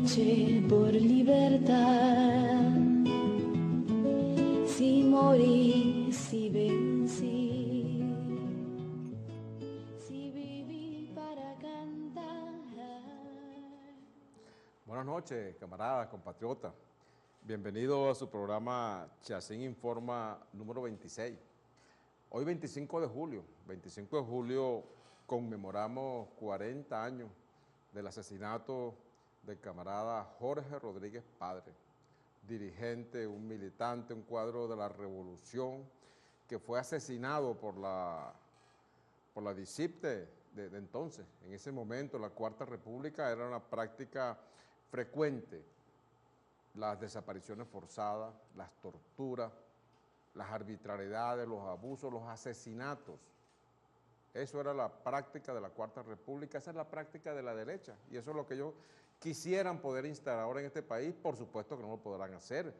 luché por libertad. Si morí, si vencí, si viví para cantar. Buenas noches, camaradas, compatriotas. Bienvenido a su programa Chacín Informa número 26. Hoy 25 de julio conmemoramos 40 años del asesinato del camarada Jorge Rodríguez Padre, dirigente, un militante, un cuadro de la revolución que fue asesinado por la DICIP de entonces. En ese momento la Cuarta República era una práctica frecuente, las desapariciones forzadas, las torturas, las arbitrariedades, los abusos, los asesinatos. Eso era la práctica de la Cuarta República, esa es la práctica de la derecha, y eso es lo que ellos quisieran poder instalar ahora en este país. Por supuesto que no lo podrán hacer,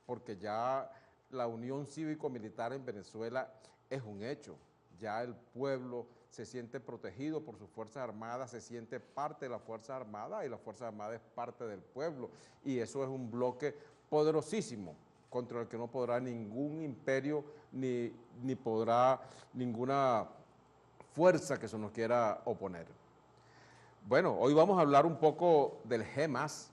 porque ya la unión cívico-militar en Venezuela es un hecho. Ya el pueblo se siente protegido por sus Fuerzas Armadas, se siente parte de las Fuerzas Armadas, y las Fuerzas Armadas es parte del pueblo, y eso es un bloque poderosísimo contra el que no podrá ningún imperio ni podrá ninguna fuerza que se nos quiera oponer. Bueno, hoy vamos a hablar un poco del GEMAS,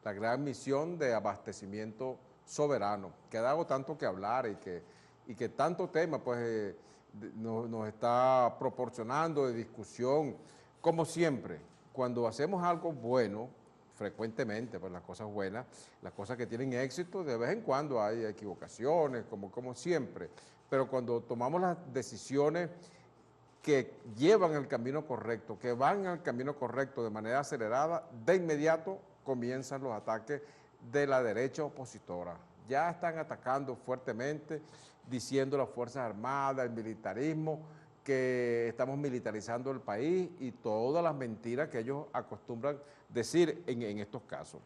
la gran misión de abastecimiento soberano, que ha dado tanto que hablar y que tanto tema pues, nos está proporcionando de discusión. Como siempre, cuando hacemos algo bueno, frecuentemente, pues las cosas buenas, las cosas que tienen éxito, de vez en cuando hay equivocaciones, como siempre, pero cuando tomamos las decisiones que llevan el camino correcto, que van al camino correcto de manera acelerada, de inmediato comienzan los ataques de la derecha opositora. Ya están atacando fuertemente, diciendo las Fuerzas Armadas, el militarismo, que estamos militarizando el país y todas las mentiras que ellos acostumbran decir en estos casos.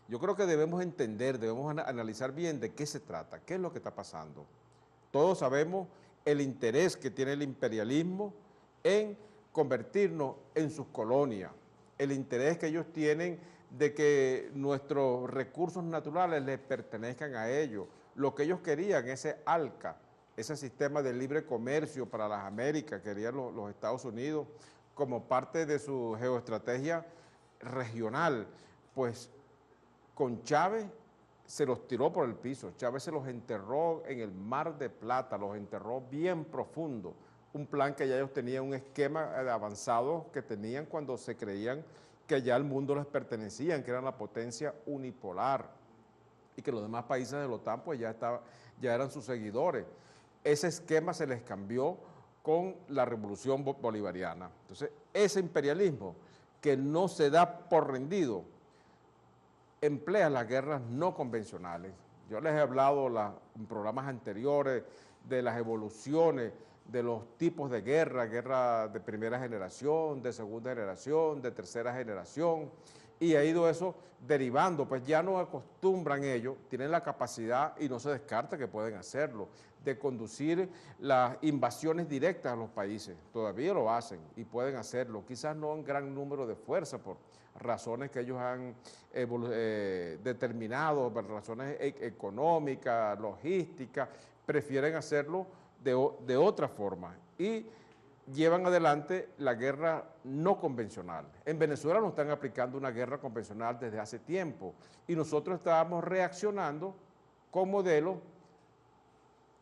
Yo creo que debemos entender, debemos analizar bien de qué se trata, qué es lo que está pasando. Todos sabemos el interés que tiene el imperialismo en convertirnos en sus colonias, el interés que ellos tienen de que nuestros recursos naturales les pertenezcan a ellos, lo que ellos querían, ese ALCA, ese sistema de libre comercio para las Américas, querían los Estados Unidos como parte de su geoestrategia regional, pues con Chávez se los tiró por el piso, Chávez se los enterró en el Mar de Plata, los enterró bien profundo, un plan que ya ellos tenían, un esquema avanzado que tenían cuando se creían que ya el mundo les pertenecía, que eran la potencia unipolar y que los demás países de la OTAN pues ya eran sus seguidores. Ese esquema se les cambió con la revolución bolivariana. Entonces, ese imperialismo que no se da por rendido, emplea las guerras no convencionales. Yo les he hablado en programas anteriores de las evoluciones de los tipos de guerra de primera generación, de segunda generación, de tercera generación, y ha ido eso derivando, pues ya no acostumbran ellos, tienen la capacidad, y no se descarta que pueden hacerlo, de conducir las invasiones directas a los países. Todavía lo hacen y pueden hacerlo, quizás no en gran número de fuerza por razones que ellos han determinado, por razones económicas, logísticas, prefieren hacerlo de otra forma y llevan adelante la guerra no convencional. En Venezuela nos están aplicando una guerra convencional desde hace tiempo y nosotros estábamos reaccionando con modelos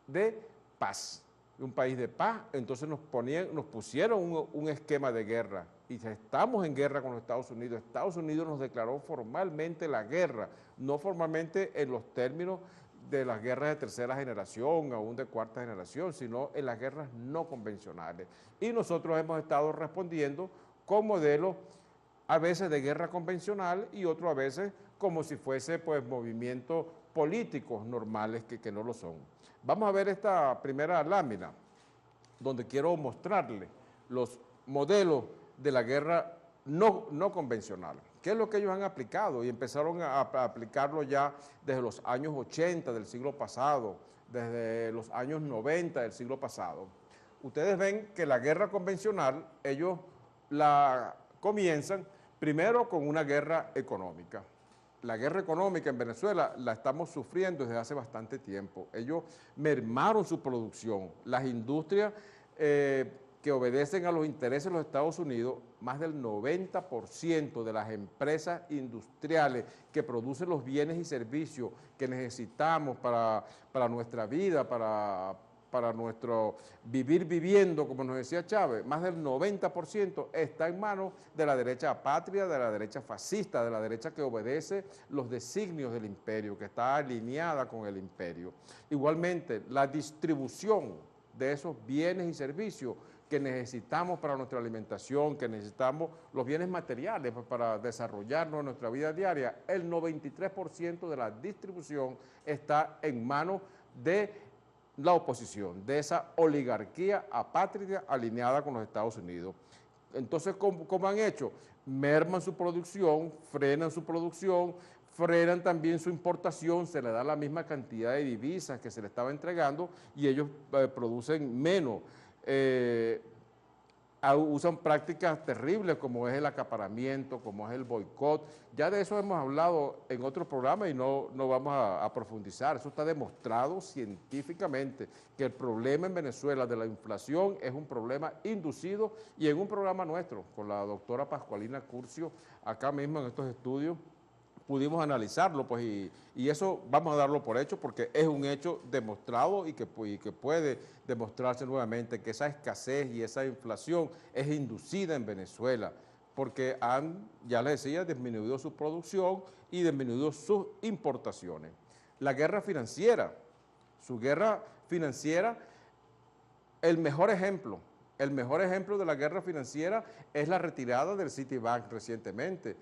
de paz, un país de paz. Entonces nos pusieron un esquema de guerra y estamos en guerra con los Estados Unidos. Estados Unidos nos declaró formalmente la guerra, no formalmente en los términos de las guerras de tercera generación, aún de cuarta generación, sino en las guerras no convencionales. Y nosotros hemos estado respondiendo con modelos a veces de guerra convencional y otros a veces como si fuese pues movimientos políticos normales que no lo son. Vamos a ver esta primera lámina donde quiero mostrarle los modelos de la guerra no convencional. ¿Qué es lo que ellos han aplicado? Y empezaron a aplicarlo ya desde los años 80 del siglo pasado, desde los años 90 del siglo pasado. Ustedes ven que la guerra convencional, ellos la comienzan Primero, con una guerra económica. La guerra económica en Venezuela la estamos sufriendo desde hace bastante tiempo. Ellos mermaron su producción. Las industrias que obedecen a los intereses de los Estados Unidos, más del 90% de las empresas industriales que producen los bienes y servicios que necesitamos para nuestra vida, para nuestro vivir viviendo, como nos decía Chávez, más del 90% está en manos de la derecha apátrida, de la derecha fascista, de la derecha que obedece los designios del imperio, que está alineada con el imperio. Igualmente, la distribución de esos bienes y servicios que necesitamos para nuestra alimentación, que necesitamos los bienes materiales para desarrollarnos en nuestra vida diaria, el 93% de la distribución está en manos de la oposición, de esa oligarquía apátrida alineada con los Estados Unidos. Entonces, ¿cómo han hecho? Merman su producción, frenan también su importación, se le da la misma cantidad de divisas que se le estaba entregando y ellos producen menos. Usan prácticas terribles como es el acaparamiento, como es el boicot. Ya de eso hemos hablado en otro programa y no vamos a profundizar. Eso está demostrado científicamente, que el problema en Venezuela de la inflación es un problema inducido, y en un programa nuestro con la doctora Pascualina Curcio, acá mismo en estos estudios, pudimos analizarlo, pues, y eso vamos a darlo por hecho porque es un hecho demostrado y que puede demostrarse nuevamente que esa escasez y esa inflación es inducida en Venezuela porque ya les decía, disminuido su producción y disminuido sus importaciones. La guerra financiera, el mejor ejemplo de la guerra financiera es la retirada del Citibank recientemente.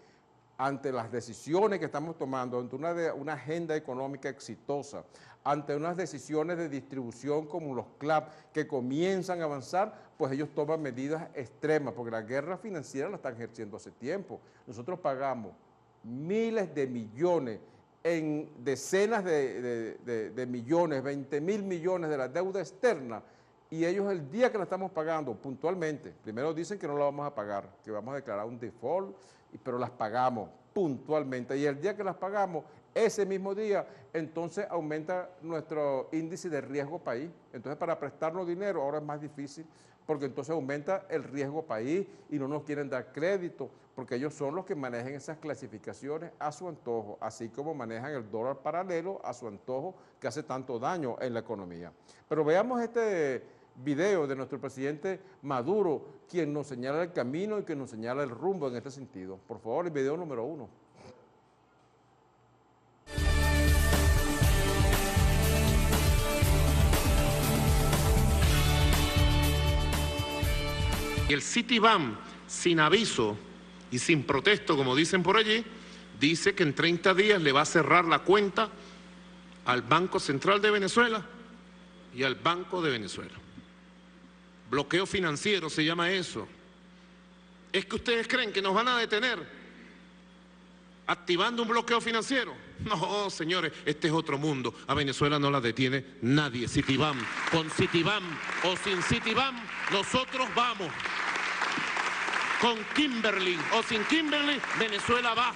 Ante las decisiones que estamos tomando, ante una agenda económica exitosa, ante unas decisiones de distribución como los CLAP que comienzan a avanzar, pues ellos toman medidas extremas, porque la guerra financiera la están ejerciendo hace tiempo. Nosotros pagamos miles de millones, en decenas de millones, 20.000 millones de la deuda externa, y ellos el día que la estamos pagando puntualmente, primero dicen que no la vamos a pagar, que vamos a declarar un default, pero las pagamos puntualmente, y el día que las pagamos, ese mismo día, entonces aumenta nuestro índice de riesgo país. Entonces, para prestarnos dinero ahora es más difícil, porque entonces aumenta el riesgo país y no nos quieren dar crédito, porque ellos son los que manejan esas clasificaciones a su antojo, así como manejan el dólar paralelo a su antojo, que hace tanto daño en la economía. Pero veamos este video de nuestro presidente Maduro, quien nos señala el camino y que nos señala el rumbo en este sentido. Por favor, el video número 1. Y el Citibank, sin aviso y sin protesto, como dicen por allí, dice que en 30 días le va a cerrar la cuenta al Banco Central de Venezuela y al Banco de Venezuela. Bloqueo financiero se llama eso. ¿Es que ustedes creen que nos van a detener activando un bloqueo financiero? No, señores, este es otro mundo. A Venezuela no la detiene nadie. Citibank, con Citibank o sin Citibank, nosotros vamos. Con Kimberly o sin Kimberly, Venezuela va.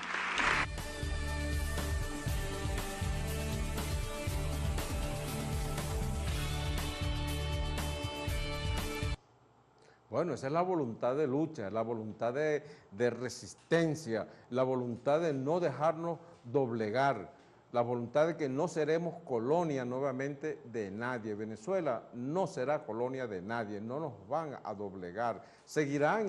Bueno, esa es la voluntad de lucha, la voluntad de resistencia, la voluntad de no dejarnos doblegar, la voluntad de que no seremos colonia nuevamente de nadie. Venezuela no será colonia de nadie, no nos van a doblegar. Seguirán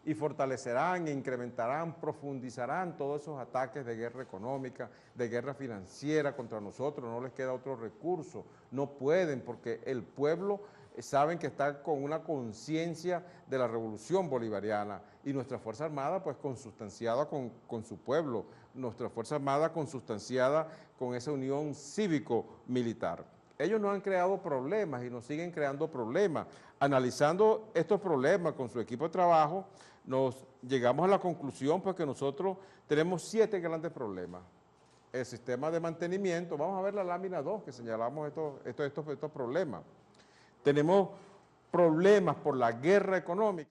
y fortalecerán, incrementarán, profundizarán todos esos ataques de guerra económica, de guerra financiera contra nosotros, no les queda otro recurso, no pueden porque el pueblo saben que está con una conciencia de la revolución bolivariana y nuestra Fuerza Armada pues consustanciada con su pueblo, nuestra Fuerza Armada consustanciada con esa unión cívico-militar. Ellos no han creado problemas y nos siguen creando problemas. Analizando estos problemas con su equipo de trabajo, nos llegamos a la conclusión pues que nosotros tenemos 7 grandes problemas. El sistema de mantenimiento, vamos a ver la lámina 2 que señalamos estos problemas. Tenemos problemas por la guerra económica.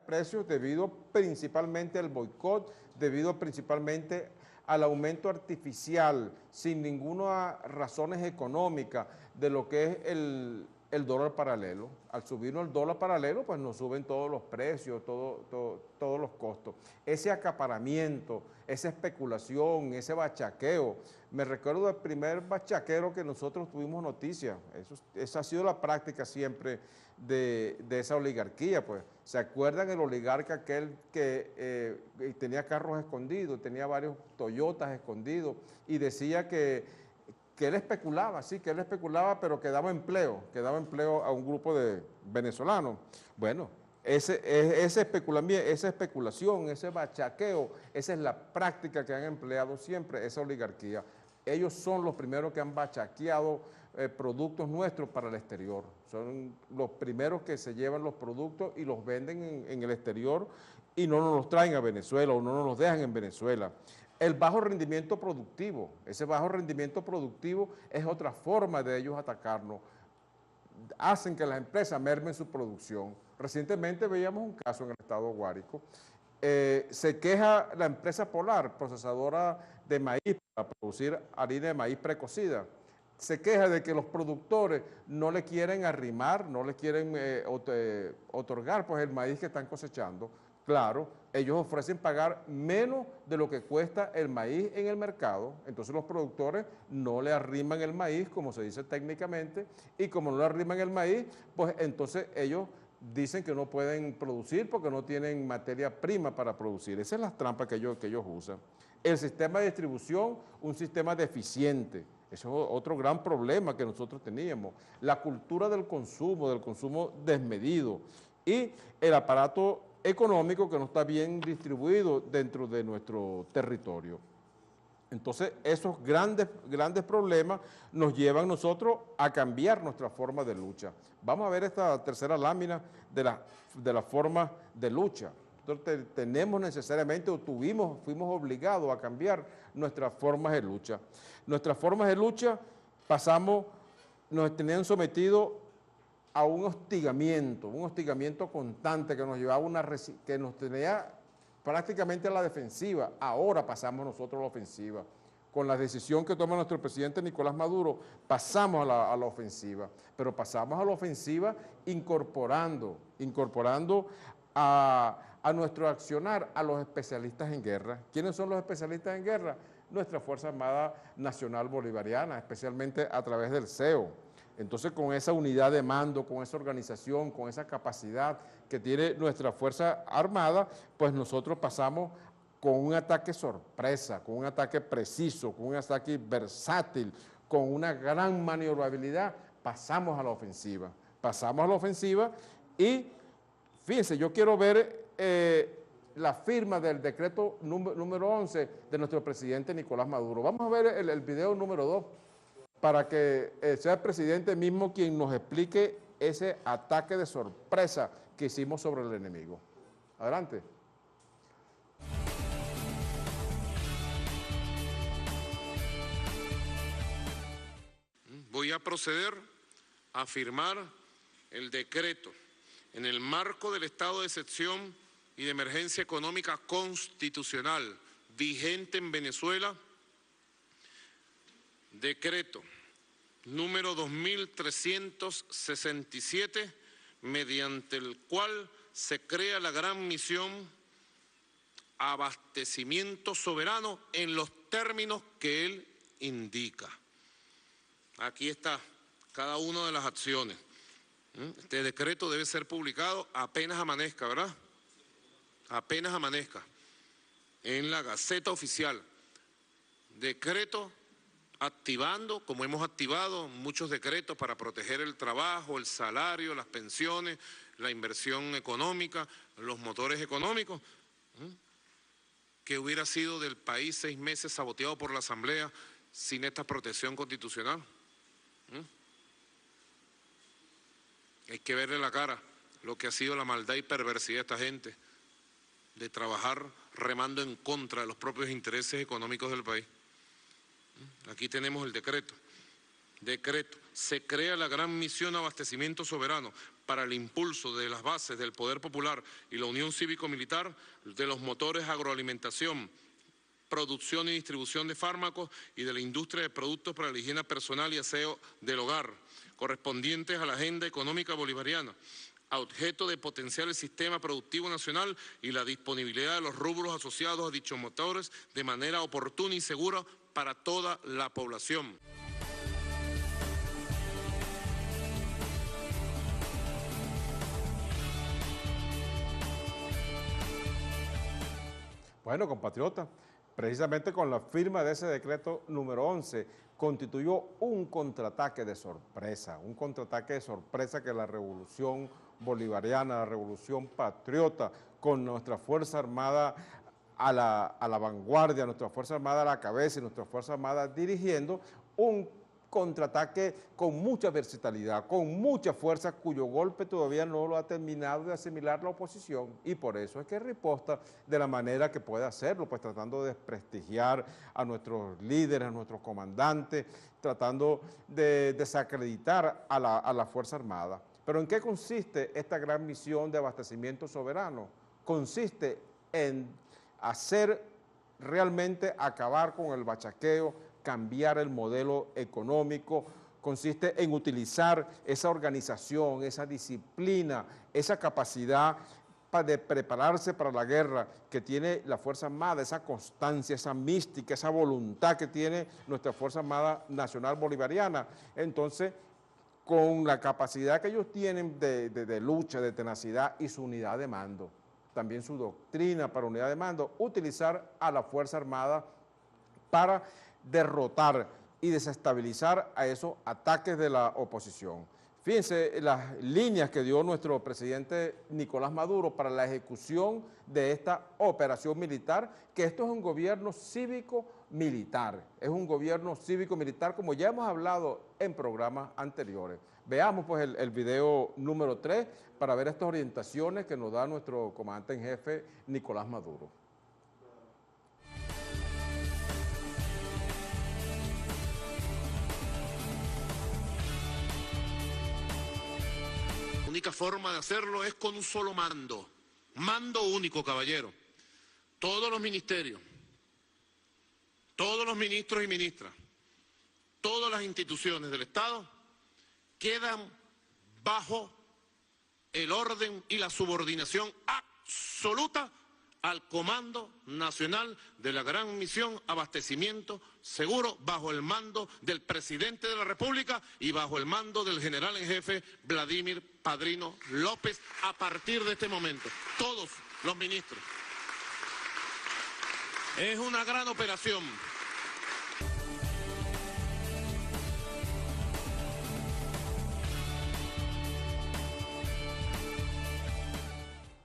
precios debido principalmente al boicot, debido principalmente al aumento artificial, sin ninguna razones económicas de lo que es el dólar paralelo. Al subirnos el dólar paralelo, pues nos suben todos los precios, todos los costos. Ese acaparamiento, esa especulación, ese bachaqueo. Me recuerdo del primer bachaquero que nosotros tuvimos noticia. Esa ha sido la práctica siempre de esa oligarquía, pues. ¿Se acuerdan el oligarca aquel que tenía carros escondidos, tenía varios Toyotas escondidos y decía que él especulaba, sí, que él especulaba, pero que daba empleo a un grupo de venezolanos? Bueno, esa especulación, ese bachaqueo, esa es la práctica que han empleado siempre esa oligarquía. Ellos son los primeros que han bachaqueado productos nuestros para el exterior. Son los primeros que se llevan los productos y los venden en el exterior y no nos los traen a Venezuela o no nos los dejan en Venezuela. El bajo rendimiento productivo, ese bajo rendimiento productivo es otra forma de ellos atacarnos. Hacen que las empresas mermen su producción. Recientemente veíamos un caso en el estado de Guárico. Se queja la empresa Polar, procesadora de maíz para producir harina de maíz precocida. Se queja de que los productores no le quieren arrimar, no le quieren otorgar pues, el maíz que están cosechando. Claro, ellos ofrecen pagar menos de lo que cuesta el maíz en el mercado, entonces los productores no le arriman el maíz, como se dice técnicamente, y como no le arriman el maíz, pues entonces ellos dicen que no pueden producir porque no tienen materia prima para producir. Esa es la trampa que ellos usan. El sistema de distribución, un sistema deficiente. Eso es otro gran problema que nosotros teníamos. La cultura del consumo desmedido y el aparato económico que no está bien distribuido dentro de nuestro territorio. Entonces, esos grandes problemas nos llevan nosotros a cambiar nuestra forma de lucha. Vamos a ver esta tercera lámina de la forma de lucha. Entonces, tenemos necesariamente, fuimos obligados a cambiar nuestras formas de lucha. Nuestras formas de lucha nos tenían sometidos a un hostigamiento constante que nos llevaba que nos tenía prácticamente a la defensiva. Ahora pasamos nosotros a la ofensiva. Con la decisión que toma nuestro presidente Nicolás Maduro, pasamos a la ofensiva. Pero pasamos a la ofensiva incorporando a nuestro accionar a los especialistas en guerra. ¿Quiénes son los especialistas en guerra? Nuestra Fuerza Armada Nacional Bolivariana, especialmente a través del CEO. Entonces, con esa unidad de mando, con esa organización, con esa capacidad que tiene nuestra Fuerza Armada, pues nosotros pasamos con un ataque sorpresa, con un ataque preciso, con un ataque versátil, con una gran maniobrabilidad, pasamos a la ofensiva. Pasamos a la ofensiva y, fíjense, yo quiero ver la firma del decreto número 11 de nuestro presidente Nicolás Maduro. Vamos a ver el video número 2 para que sea el presidente mismo quien nos explique ese ataque de sorpresa que hicimos sobre el enemigo. Adelante. Voy a proceder a firmar el decreto en el marco del estado de excepción y de emergencia económica constitucional vigente en Venezuela, decreto número 2367, mediante el cual se crea la gran misión abastecimiento soberano en los términos que él indica. Aquí está cada una de las acciones. Este decreto debe ser publicado apenas amanezca, ¿verdad? Apenas amanezca en la Gaceta Oficial. Decreto activando, como hemos activado muchos decretos para proteger el trabajo, el salario, las pensiones, la inversión económica, los motores económicos. ¿Qué hubiera sido del país 6 meses saboteado por la Asamblea sin esta protección constitucional? Hay que verle la cara lo que ha sido la maldad y perversidad de esta gente, de trabajar remando en contra de los propios intereses económicos del país. Aquí tenemos el decreto. Decreto. Se crea la gran misión abastecimiento soberano para el impulso de las bases del poder popular y la unión cívico-militar de los motores agroalimentación, producción y distribución de fármacos y de la industria de productos para la higiene personal y aseo del hogar, correspondientes a la agenda económica bolivariana, a objeto de potenciar el sistema productivo nacional y la disponibilidad de los rubros asociados a dichos motores de manera oportuna y segura para toda la población. Bueno, compatriotas, precisamente con la firma de ese decreto número 11, constituyó un contraataque de sorpresa que la revolución bolivariana, la revolución patriota, con nuestra Fuerza Armada a la vanguardia, nuestra Fuerza Armada a la cabeza y nuestra Fuerza Armada dirigiendo un contraataque con mucha versatilidad, con mucha fuerza, cuyo golpe todavía no lo ha terminado de asimilar la oposición, y por eso es que riposta de la manera que puede hacerlo, pues tratando de desprestigiar a nuestros líderes, a nuestros comandantes, tratando de desacreditar a la Fuerza Armada. Pero ¿en qué consiste esta gran misión de abastecimiento soberano? Consiste en hacer realmente acabar con el bachaqueo, cambiar el modelo económico, consiste en utilizar esa organización, esa disciplina, esa capacidad de prepararse para la guerra que tiene la Fuerza Armada, esa constancia, esa mística, esa voluntad que tiene nuestra Fuerza Armada Nacional Bolivariana. Entonces, con la capacidad que ellos tienen de lucha, de tenacidad y su unidad de mando, también su doctrina para unidad de mando, utilizar a la Fuerza Armada para derrotar y desestabilizar a esos ataques de la oposición. Fíjense las líneas que dio nuestro presidente Nicolás Maduro para la ejecución de esta operación militar, que esto es un gobierno cívico-militar, como ya hemos hablado en programas anteriores. Veamos pues el video número 3 para ver estas orientaciones que nos da nuestro comandante en jefe Nicolás Maduro. La única forma de hacerlo es con un solo mando, mando único, caballero. Todos los ministerios, todos los ministros y ministras, todas las instituciones del Estado quedan bajo el orden y la subordinación absoluta al Comando Nacional de la Gran Misión Abastecimiento Seguro, bajo el mando del Presidente de la República y bajo el mando del General en Jefe Vladimir Padrino López, a partir de este momento. Todos los ministros. Es una gran operación.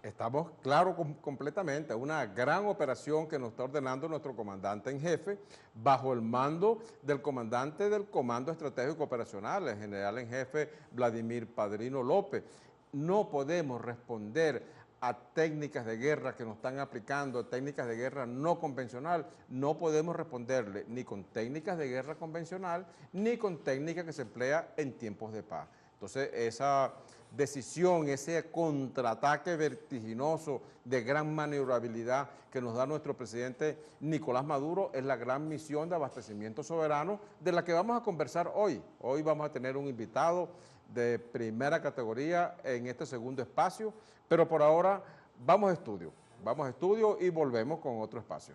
Estamos claros completamente, una gran operación que nos está ordenando nuestro comandante en jefe, bajo el mando del comandante del Comando Estratégico Operacional, el general en jefe Vladimir Padrino López. No podemos responder a técnicas de guerra que nos están aplicando, técnicas de guerra no convencional, no podemos responderle ni con técnicas de guerra convencional, ni con técnicas que se emplea en tiempos de paz. Entonces, esa decisión, ese contraataque vertiginoso de gran maniobrabilidad que nos da nuestro presidente Nicolás Maduro es la gran misión de abastecimiento soberano de la que vamos a conversar hoy. Hoy vamos a tener un invitado de primera categoría en este segundo espacio, pero por ahora vamos a estudio y volvemos con otro espacio.